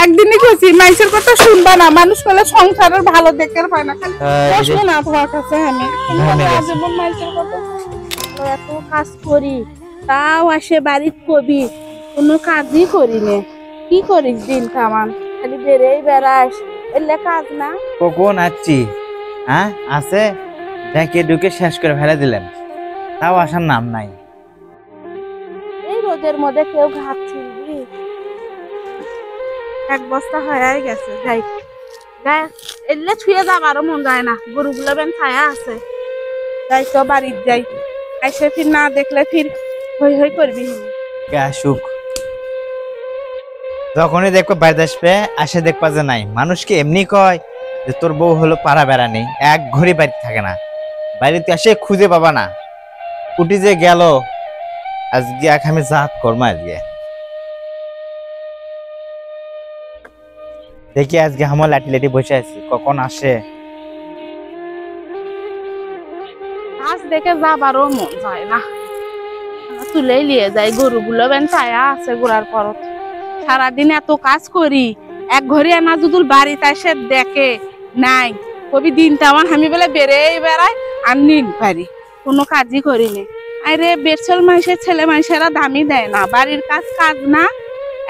একদিনই কইছি মানুষের কথা শুনবা না, মানুষ বলে সংসারের ভালো দেখতে পায় না, খালি বসবো না তোমার কাছে আমি আজীবন মানুষের কথা। এত কাজ করি তাও আসে বাড়ির কবি, কোনো কাজই করি নে। কি করিস দিন কামান, খালি বেড়েই বেড়াস, এলে কাজ না। কখন আসছি? হ্যাঁ আছে, দেখে ঢুকে শেষ করে ফেলে দিলেন, তাও আসার নাম নাই। এই রোদের মধ্যে কেউ ঘাট ছিলবি? এক বস্তা হয়ে গেছে, যাই যাই এলে ছুঁয়ে যাবারও মন যায় না, গরুগুলো বেন ছায়া আছে। যাই তো বাড়ির যাই, এসে ফির না দেখলে ফির হই হই করবি। কে আসুক, যখনই দেখবো বাড়িতে আসবে আসে দেখবা যে নাই। মানুষকে এমনি কয় যে তোর বউ হলো পাড়া বেড়ানি, এক ঘড়ি বাড়িতে থাকে না, বাড়িতে আসে খুঁজে পাবা না। কুটি যে গেল আজকে, এক আমি জাত করবো আজকে। দেখি আজকে আমার লাঠি লাঠি বসে আছি, কখন আসে। আজ দেখে যাবারও মন যায় না, তুলেই নিয়ে যাই। গরুগুলো বেন ছায়া আছে গোড়ার পরত, সারাদিন এত কাজ করি, এক ঘরে আনা দুদুল বাড়িতে এসে দেখে নাই, কবি দিনটা আমার আমি বলে বেড়েই বেড়াই আর নিন পারি, কোনো কাজই করি নে। আরে বেরচল মানুষের ছেলে মানুষেরা দামই দেয় না, বাড়ির কাজ কাজ না,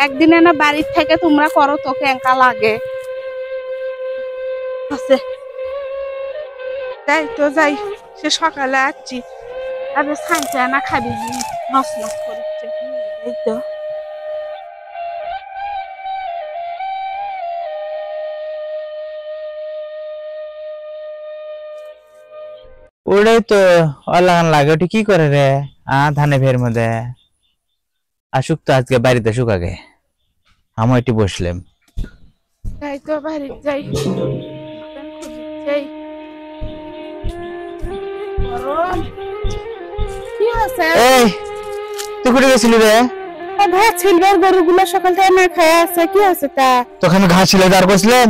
একদিনে না বাড়ির থেকে তোমরা করো তোকে একা লাগে। আছে যাই তো যাই, সে সকালে আসছি, তাদের সাইতে না খাবি নস নস করছে। এই তো ওটাই তো অলাগান লাগে, ওটি কি করে রে? ধানে ভের মধ্যে আসুক তো, আজকে বাড়িতে আসুক আগে, আমি এটি বসলাম। যাই তো বাড়ি যাই, যাই। কি আছে? এই তুই কোথায় গেছিলি রে? ঘাস ছিলবার, গরুগুলো সকাল থেকে না খায় আছে, কি আছে তা? তোকে আমি ঘাস ছিলে দাঁড় করছিলাম।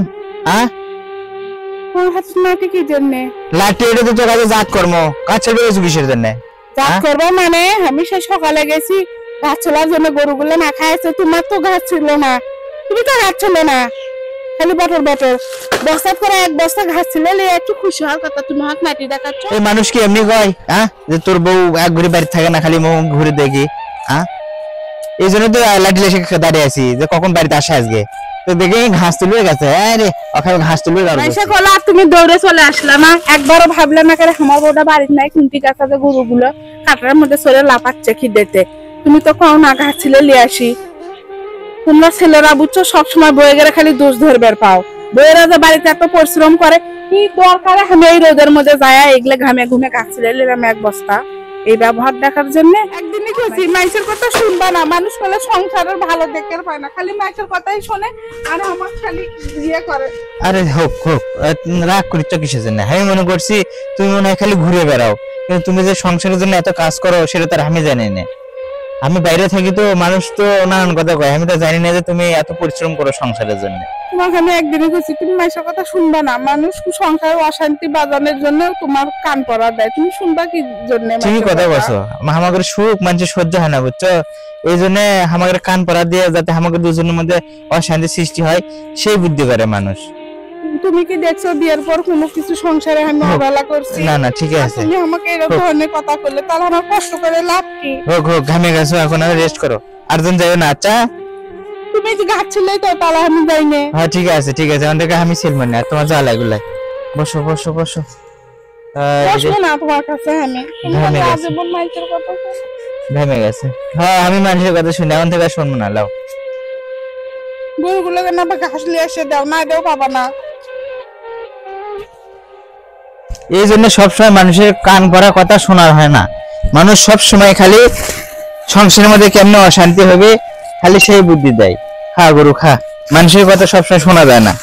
লাঠি কি জন্য? লাঠি এটা তো তোর কাছে জাত কর্ম, ঘাস ছেড়ে গেছো কিসের জন্য? জাত করবো মানে আমি সে সকালে গেছি ঘাস ছোলার জন্য, গরুগুলো না খাইছে, তোমার তো ঘাস ছিল না, তুমি তো ঘাস ছিল না, খালি বটর বটর বস্তা করে এক বস্তা ঘাস ছিল, একটু খুশি হওয়ার কথা, তুমি হাত মাটি দেখাচ্ছ। এই মানুষ কি এমনি কয় যে তোর বউ এক ঘুরে বাড়ি থাকে না, খালি মুখ ঘুরে দেখি? এই জন্য তো লাঠি লেসে দাঁড়িয়ে আছি যে কখন বাড়িতে আসে আজকে, তো দেখে ঘাস তুলে গেছে। আরে ওখানে ঘাস তুলে তুমি দৌড়ে চলে আসলে না, একবারও ভাবলে না করে আমার বউটা বাড়িতে নাই, খুন্তি গাছা যে গরুগুলো কাটার মধ্যে চলে লাপাচ্ছে খিদেতে, তুমি তো কও না ঘাস ছিলে লিয়ে আসি। তোমরা ছেলেরা বুঝছো সবসময় বয়ে গেলে খালি দোষ ধরবার পাও, বইয়েরা যে বাড়িতে এত পরিশ্রম করে, কি দরকার আমি এই রোদের মধ্যে যায় এগুলো ঘামে ঘুমে ঘাস ছিলে নিলাম এক বস্তা, এই ব্যবহার দেখার জন্য। একদিনই কইছি মানুষের কথা শুনবা না, মানুষ বলে সংসারের ভালো দেখতে পায় না, খালি মানুষের কথাই শোনে আর আমার খালি ইয়ে করে। আরে হোক হোক, রাগ করিচ্ছ কিসের জন্য? আমি মনে করছি তুমি মনে হয় খালি ঘুরে বেড়াও, কিন্তু তুমি যে সংসারের জন্য এত কাজ করো সেটা তো আমি জানি না। আমি বাইরে থাকি তো, মানুষ তো নানান কথা কয়, আমি তো জানি না যে তুমি এত পরিশ্রম করো সংসারের জন্য। তোমাকে আমি একদিনই কইছি তুমি মানুষের কথা শুনবা না, মানুষ সংসার অশান্তি বাজানোর জন্য তোমার কান পড়া দেয়, তুমি শুনবা কি জন্য? তুমি কথা বলছো, আমাদের সুখ মানুষের সহ্য হয় না বুঝছো, এই জন্য আমাদের কান পড়া দিয়ে যাতে আমাদের দুজনের মধ্যে অশান্তি সৃষ্টি হয় সেই বুদ্ধি করে মানুষ। তুমি কি দেখছো বিয়ের পর কোনো কিছু সংসারে আমি অবহেলা করছি? না না ঠিক আছে, তুমি আমাকে এরকম ধরনের কথা বললে তাহলে আমার কষ্ট করে লাভ কি? হোক হোক, ঘামে গেছো, এখন আর রেস্ট করো, আর জন যাও না। আচ্ছা তুমি যে ঘাট ছিলে তো তাহলে আমি যাই না। হ্যাঁ ঠিক আছে ঠিক আছে, অনেকে আমি ছিল মানে তোমার যা লাগুলাই, বসো বসো বসো। বসবো না তোমার কাছে আমি, ঘামে গেছে, আজীবন মানুষের কথা ঘামে গেছে। হ্যাঁ আমি মানুষের কথা শুনি, এখন থেকে শুনবো না। লাও গরুগুলোকে না ঘাস লিয়ে এসে দাও, না দেও পাবা না। এই জন্য সবসময় মানুষের কান ভরা কথা শোনার হয় না, মানুষ সব সময় খালি সংসারের মধ্যে কেমনে অশান্তি হবে খালি সেই বুদ্ধি দেয়। খা গরু খা, মানুষের কথা সবসময় শোনা যায় না।